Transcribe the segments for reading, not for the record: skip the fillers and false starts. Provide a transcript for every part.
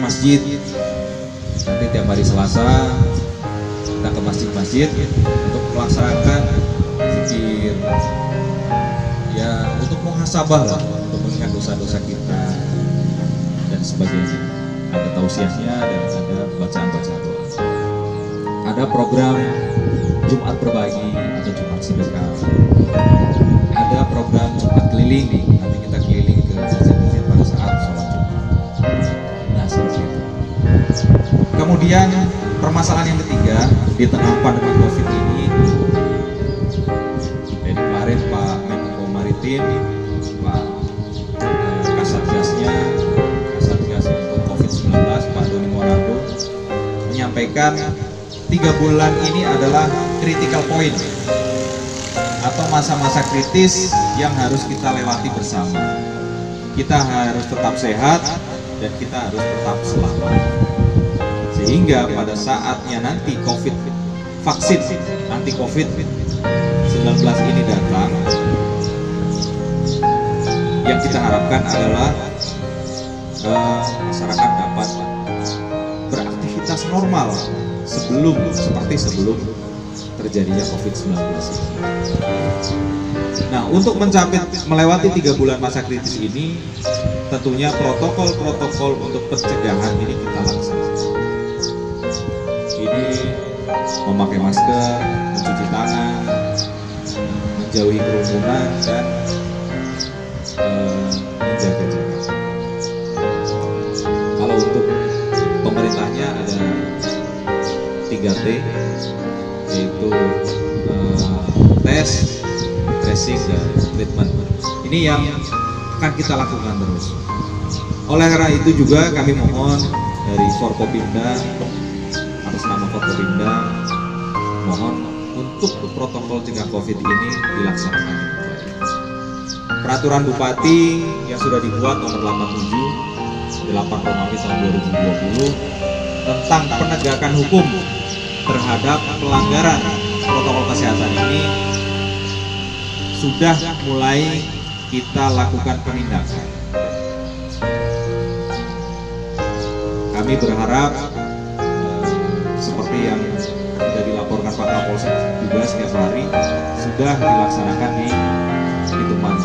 masjid. Nanti tiap hari Selasa kita ke masjid-masjid untuk melaksanakan zikir, ya untuk muhasabah lah, untuk mengingat dosa-dosa kita dan sebagainya. Ada tausiahnya dan ada bacaan-bacaan doa. Ada program Jumat berbagi atau Jumat sedekah. Ada program Jumat keliling, nanti kita keliling ke masjid-masjid pada saat sholat Jumat. Nah, seperti itu. Kemudian permasalahan yang ketiga di tengah pandemi COVID ini, dari kemarin Pak Menko Maritim, Pak Kasatgasnya, Kasatgas untuk COVID-19, Pak Doni Monardo menyampaikan 3 bulan ini adalah critical point atau masa-masa kritis yang harus kita lewati bersama. Kita harus tetap sehat dan kita harus tetap selamat. Sehingga pada saatnya nanti vaksin anti COVID-19 ini datang, yang kita harapkan adalah masyarakat dapat beraktivitas normal seperti sebelum terjadinya COVID-19 ini. Nah, untuk melewati 3 bulan masa kritis ini, tentunya protokol-protokol untuk pencegahan ini kita laksanakan. Ini memakai masker, mencuci tangan, menjauhi kerumunan, dan menjaga jarak. Kalau untuk pemerintahnya ada 3T, yaitu tes, tracing, dan treatment. Ini yang akan kita lakukan terus. Oleh karena itu juga kami mohon dari Forkopimda, atas nama Forkopimda, mohon untuk protokol cegah COVID ini dilaksanakan. Peraturan Bupati yang sudah dibuat nomor 87 8 Romawi tahun 2020 tentang penegakan hukum terhadap pelanggaran protokol kesehatan ini sudah mulai kita lakukan penindakan. Kami berharap seperti yang sudah dilaporkan Pak Kapolsek juga setiap hari sudah dilaksanakan di Tuman.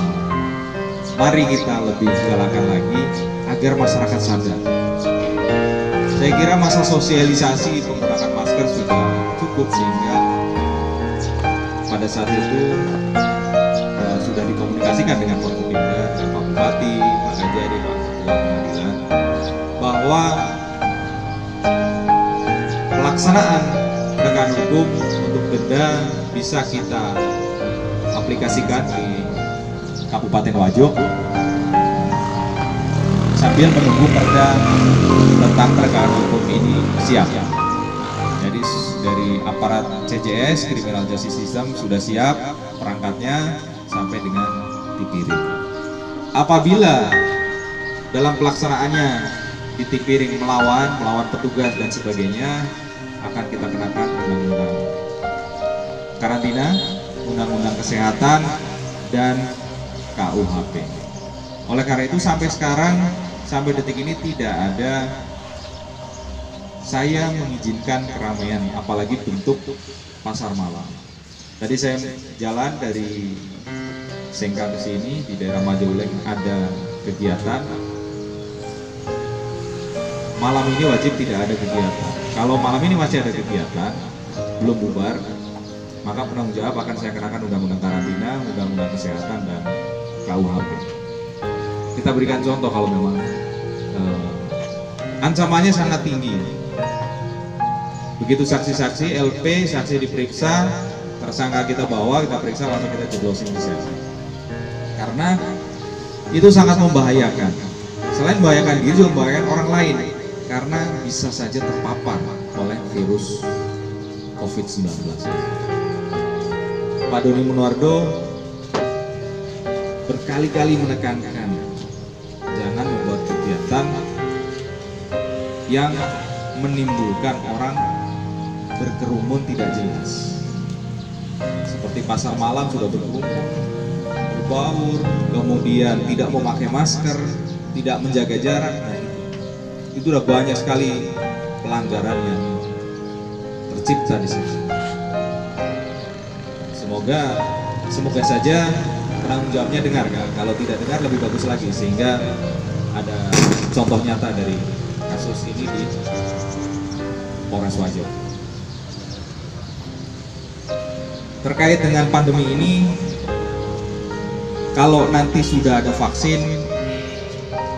Mari kita lebih galakan lagi agar masyarakat sadar. Saya kira masa sosialisasi penggunaan masker sudah cukup, sehingga pada saat itu sudah dikomunikasikan dengan Forkopimda, dengan Pak Bupati, Pak Kajari, Pak Ketua Pengadilan, bahwa pelaksanaan penegakan hukum untuk denda bisa kita aplikasikan di Kabupaten Wajo sambil menunggu perda tentang penegakan hukum ini siap. Jadi dari aparat CJS, Criminal Justice System, sudah siap perangkatnya sampai dengan dikirim. Apabila dalam pelaksanaannya ditipiring melawan petugas dan sebagainya, akan kita kenakan undang-undang karantina, undang-undang kesehatan, dan KUHP. Oleh karena itu sampai sekarang, sampai detik ini tidak ada saya mengizinkan keramaian, apalagi bentuk pasar malam. Tadi saya jalan dari Sengkang ke sini, di daerah Majalengka ada kegiatan. Malam ini wajib tidak ada kegiatan. Kalau malam ini masih ada kegiatan, belum bubar, maka penanggung jawab akan saya kenakan undang-undang karantina, undang-undang kesehatan, dan KUHP. Kita berikan contoh kalau memang ancamannya sangat tinggi. Begitu saksi-saksi, LP, saksi diperiksa, tersangka kita bawa, kita periksa, langsung kita jeblosin di sel. Karena itu sangat membahayakan. Selain membahayakan diri, juga membahayakan orang lain, karena bisa saja terpapar oleh virus COVID-19. Pak Doni Monardo berkali-kali menekankan jangan membuat kegiatan yang menimbulkan orang berkerumun tidak jelas. Seperti pasar malam sudah berkerumun, berbaur, kemudian tidak memakai masker, tidak menjaga jarak. Nah, itu udah banyak sekali pelanggaran yang tercipta di situ. Semoga saja penanggung jawabnya dengar. Kalau tidak dengar lebih bagus lagi, sehingga ada contoh nyata dari kasus ini di Polres Wajo. Terkait dengan pandemi ini, kalau nanti sudah ada vaksin,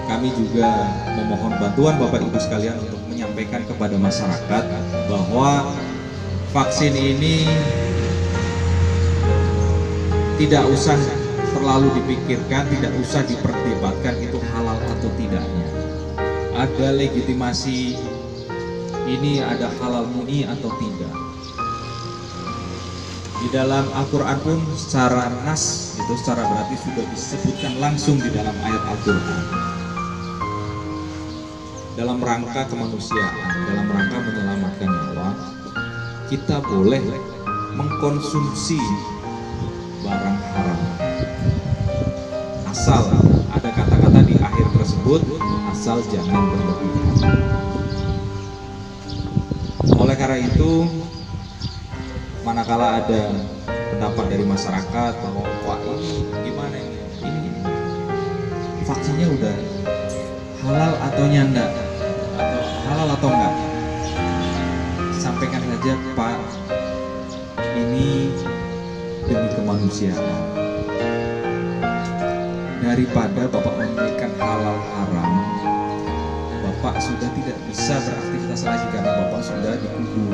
kami juga memohon bantuan Bapak Ibu sekalian untuk menyampaikan kepada masyarakat bahwa vaksin ini tidak usah terlalu dipikirkan, tidak usah diperdebatkan itu halal atau tidaknya. Ada legitimasi ini, ada halal muni atau tidak. Di dalam Al-Quran pun secara nas, itu secara berarti sudah disebutkan langsung di dalam ayat Al-Quran. Dalam rangka kemanusiaan, dalam rangka menyelamatkan nyawa, kita boleh mengkonsumsi barang haram. Asal ada kata-kata di akhir tersebut, asal jangan berlebihan. Oleh karena itu, manakala ada pendapat dari masyarakat bahwa wah ini gimana ini vaksinnya udah halal atau nyanda, atau halal atau enggak, sampaikan saja Pak, ini demi kemanusiaan. Daripada Bapak memberikan halal haram, Bapak sudah tidak bisa beraktivitas lagi karena Bapak sudah dikubur.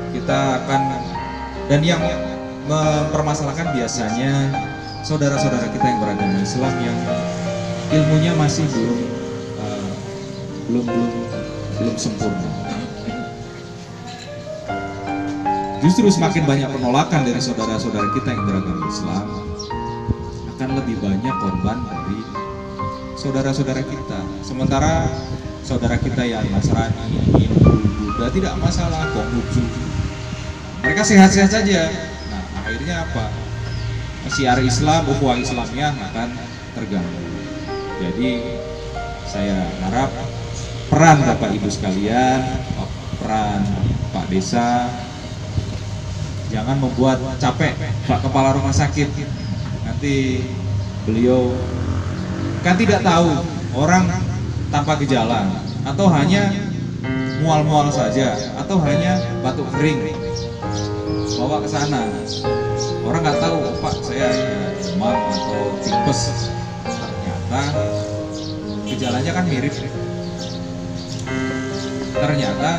Kita akan, dan yang mempermasalahkan biasanya saudara-saudara kita yang beragama Islam yang ilmunya masih belum sempurna. Justru semakin banyak penolakan dari saudara-saudara kita yang beragama Islam, akan lebih banyak korban dari saudara-saudara kita. Sementara saudara kita yang Nasrani, Hindu, Buddha tidak masalah, Konghucu, mereka sehat-sehat saja. Nah, akhirnya apa? Syiar Islam, ukhuwah Islamiyah akan terganggu. Jadi saya harap peran Bapak Ibu sekalian, peran Pak Desa, jangan membuat capek Pak Kepala Rumah Sakit. Nanti beliau kan tidak tahu orang tanpa gejala, atau hanya mual-mual saja, atau hanya batuk kering, bawa ke sana. Orang nggak tahu, oh, Pak saya demam atau tipes. Ternyata gejalanya kan mirip. Ternyata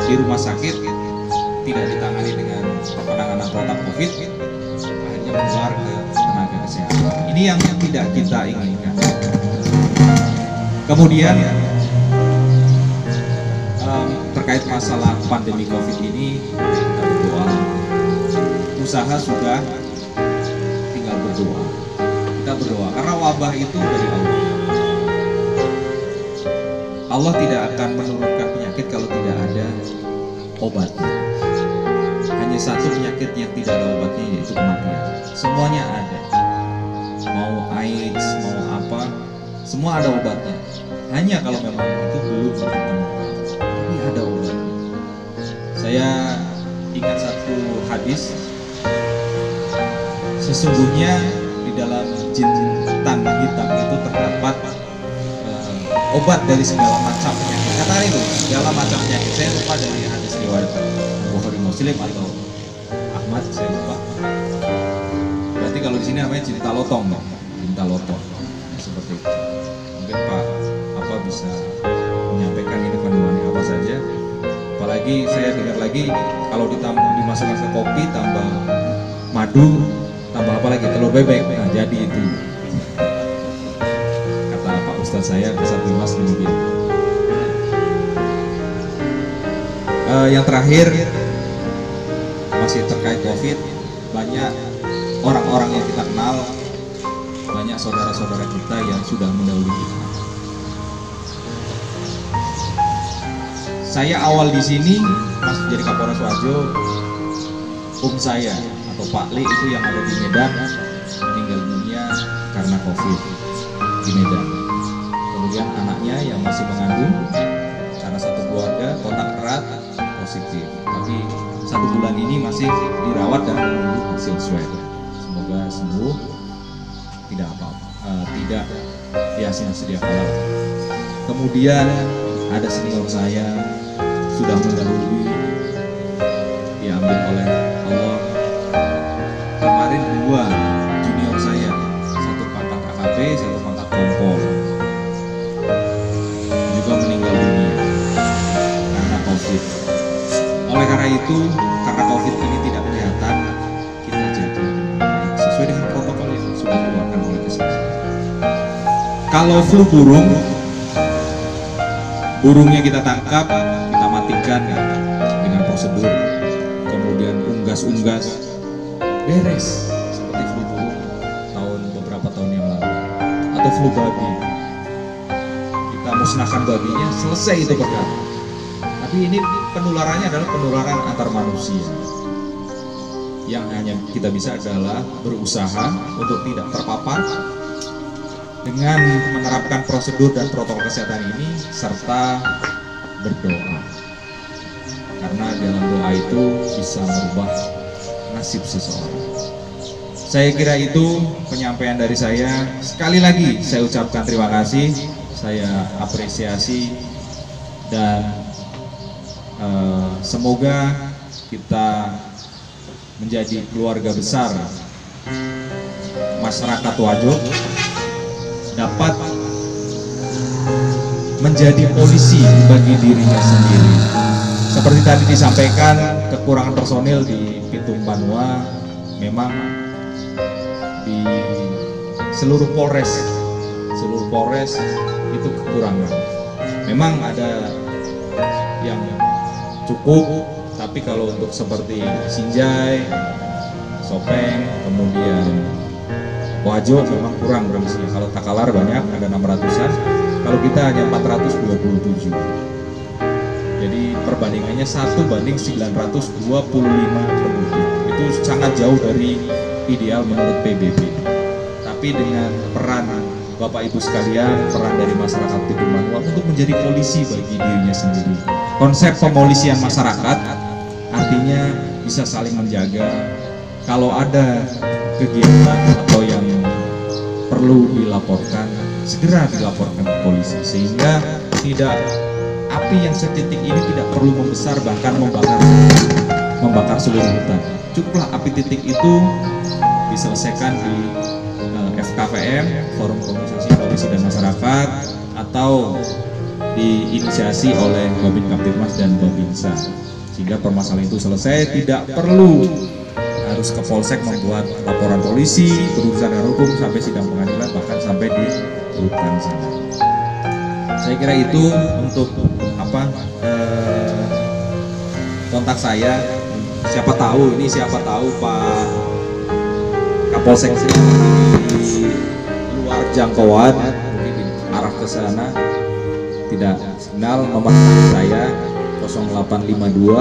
di rumah sakit tidak ditangani dengan penanganan protap COVID, akhirnya menular ke tenaga kesehatan. Ini yang tidak kita inginkan. Kemudian terkait masalah pandemi COVID ini, kita berdoa. Usaha sudah, tinggal berdoa. Kita berdoa karena wabah itu dari Allah. Allah tidak akan menurunkan penyakit kalau tidak ada obatnya. Hanya satu penyakit yang tidak ada obatnya, yaitu kematian. Semuanya ada. Mau AIDS, mau apa, semua ada obatnya. Hanya kalau memang itu belum ditemukan, tapi ada obatnya. Saya ingat satu hadis, sesungguhnya di dalam jintan hitam itu terdapat obat dari segala macam penyakit. Kata itu segala macam penyakit. Saya lupa dari hadis riwayat Bukhari Muslim atau Ahmad, saya lupa. Berarti kalau di sini namanya cinta lotong, cinta lotong. Seperti itu. Mungkin Pak apa bisa menyampaikan ini kandungannya apa saja. Apalagi saya dengar lagi kalau dimasukkan ke kopi tambah madu, tambah apa lagi, telur bebek. Nah, jadi itu kata Pak Ustadz saya Ustadz Dimas demikian. Yang terakhir masih terkait COVID, banyak orang-orang yang kita kenal, banyak saudara-saudara kita yang sudah mendahului kita. Saya awal di sini masuk jadi Kapolres Wajo, saya atau Pak Li itu yang ada di Medan meninggal dunia karena COVID di Medan. kemudian anaknya yang masih mengandung karena satu keluarga kontak erat positif, tapi 1 bulan ini masih dirawat dan menunggu hasil swab. Semoga sembuh, tidak tidak sia-sia kala. Kemudian ada senior saya sudah mendahului, diambil oleh Allah. Kemarin 2 junior saya, satu pangkat AKP, satu pangkat kompol, juga meninggal dunia karena COVID. Oleh karena itu, karena COVID ini tidak kelihatan, kita jaga sesuai dengan protokol yang sudah dikeluarkan oleh kesehatan. Kalau flu burungnya kita tangkap, kita matikan dengan prosedur, kemudian unggas, beres seperti flu burung beberapa tahun yang lalu, atau flu babi, kita musnahkan babinya, selesai itu perkara. Tapi ini penularannya adalah penularan antar manusia. Yang hanya kita bisa adalah berusaha untuk tidak terpapar dengan menerapkan prosedur dan protokol kesehatan ini, serta berdoa. Karena dalam doa itu bisa merubah nasib seseorang. Saya kira itu penyampaian dari saya. Sekali lagi saya ucapkan terima kasih, saya apresiasi, dan semoga kita menjadi keluarga besar masyarakat Wajo, dapat menjadi polisi bagi dirinya sendiri. Seperti tadi disampaikan, kekurangan personil di Pitung Banua memang di seluruh Polres itu kekurangan. Memang ada yang cukup, tapi kalau untuk seperti Sinjai, Sopeng, kemudian Wajo memang kurang berisinya. Kalau Takalar banyak, ada 600-an, kalau kita hanya 427. Jadi perbandingannya 1:925 penduduk. Itu sangat jauh dari ideal menurut PBB. Tapi dengan peran Bapak Ibu sekalian, peran dari masyarakat Pitung Banua untuk menjadi polisi bagi dirinya sendiri. Konsep pemolisian masyarakat artinya bisa saling menjaga. Kalau ada kegiatan atau yang perlu dilaporkan, segera dilaporkan ke polisi, sehingga tidak api yang setitik ini tidak perlu membesar, bahkan membakar seluruh hutan. Cukuplah api titik itu diselesaikan di FKPM, Forum Komunikasi Polisi dan Masyarakat, atau diinisiasi oleh Babin Kaptipmas dan Babinsa, sehingga permasalahan itu selesai. Tidak perlu harus ke polsek membuat laporan polisi, berurusan dengan hukum sampai sidang pengadilan, bahkan sampai di rutan sana. Saya kira itu untuk kontak saya. Siapa tahu Pak Kapolsek di luar jangkauan, mungkin arah ke sana tidak signal. Nomor saya 0852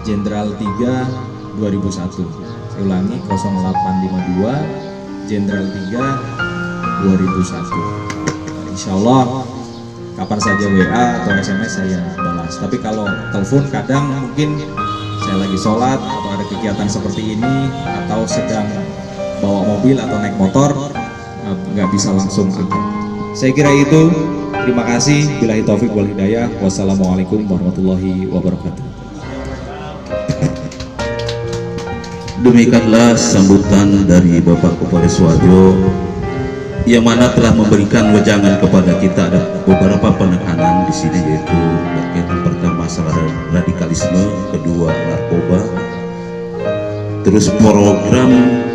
Jenderal 3 2001. Saya ulangi, 0852 Jenderal 3 2001. Insya Allah kapan saja WA atau SMS saya balas. Tapi kalau telepon kadang mungkin saya lagi sholat atau ada kegiatan seperti ini, atau sedang bawa mobil atau naik motor, nggak bisa langsung angkat. Saya kira itu. Terima kasih. Billahi taufik wal hidayah. Wassalamualaikum warahmatullahi wabarakatuh. Demikianlah sambutan dari Bapak Kapolres Wajo, yang mana telah memberikan wejangan kepada kita. Ada beberapa penekanan di sini, yaitu berkaitan pertama masalah radikalisme, kedua narkoba, terus program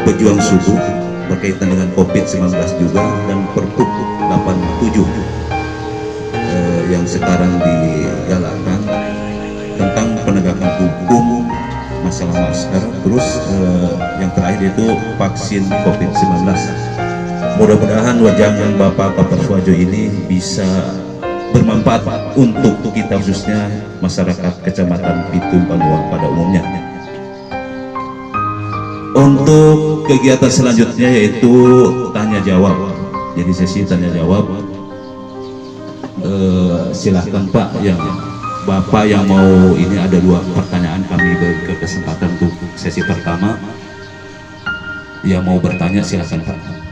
pejuang subuh berkaitan dengan COVID-19 juga, dan Pergub 87 yang sekarang digalakkan tentang penegakan hukum masalah masker, terus yang terakhir itu vaksin COVID-19. Mudah-mudahan wejangan Bapak Kapolres Wajo ini bisa bermanfaat untuk kita, khususnya masyarakat Kecamatan Pitung Banua pada umumnya. Untuk kegiatan selanjutnya yaitu tanya jawab. Jadi sesi tanya jawab. Silahkan Pak, yang Bapak yang mau ini, ada 2 pertanyaan, kami beri kesempatan untuk sesi pertama. Yang mau bertanya silahkan Pak.